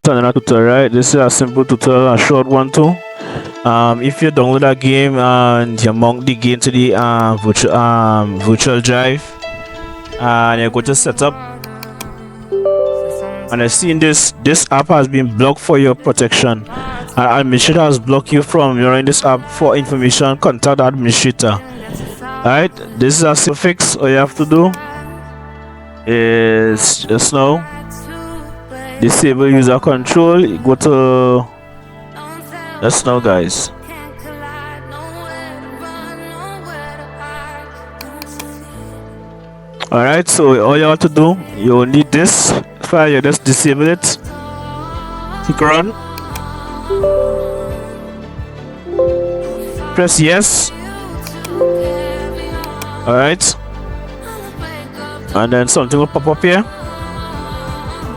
Another tutorial, right? This is a simple tutorial, a short one too. If you download that game and you mount the game to the virtual drive, and you go to setup, and I seen this app has been blocked for your protection. Administrator has blocked you from running this app for information. Contact the administrator. Alright, this is a simple fix. All you have to do is just now disable user control. You go to just now, guys. Alright, so all you have to do, you need this file. You just disable it. Click run. Press yes. Alright, and then something will pop up here.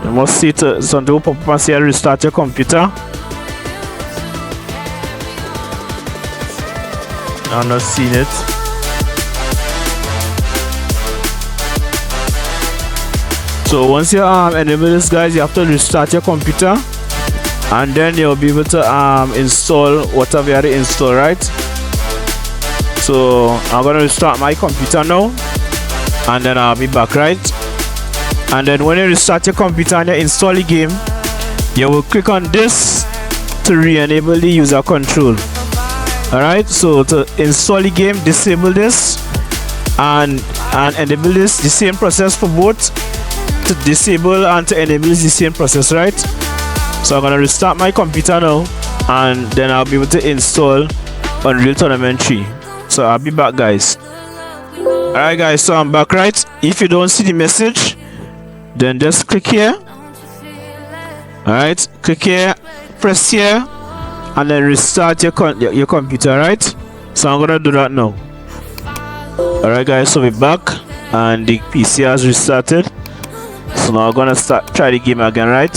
You must see something will pop up and say restart your computer. I'm not seeing it. So once you enable this, guys, you have to restart your computer, and then you'll be able to install whatever you have to install, right? So I'm gonna restart my computer now, and then I'll be back, right? And then when you restart your computer and you install the game, you will click on this to re-enable the user control. Alright, so to install the game, disable this and enable this. The same process for both. To disable and to enable is the same process, right? So I'm gonna restart my computer now, and then I'll be able to install Unreal Tournament 3. So I'll be back, guys. Alright, guys, so I'm back, right? If you don't see the message, then just click here. Alright, click here, press here, and then restart your computer, right? So I'm gonna do that now. Alright, guys, so we're back and the PC has restarted. So now I'm gonna try the game again, right?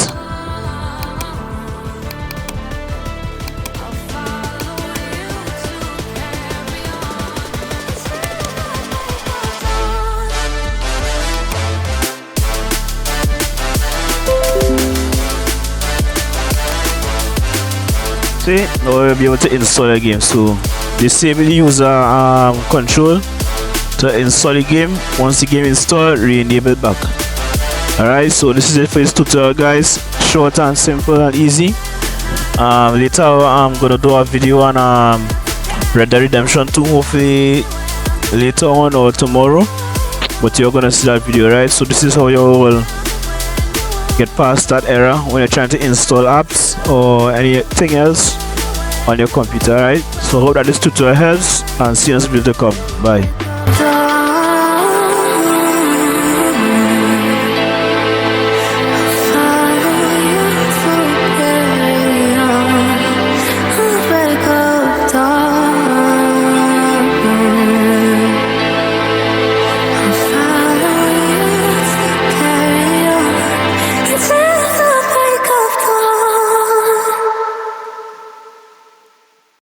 See, now we'll be able to install the game. So disable the user control to install the game. Once the game installed, re-enable it back. Alright, so this is it for this tutorial, guys. Short and simple and easy. Later I'm gonna do a video on Red Dead Redemption 2, hopefully later on or tomorrow, but you're gonna see that video, right? So this is how you will get past that error when you're trying to install apps or anything else on your computer, right? So hope that this tutorial helps, and see you in the video to come. Bye.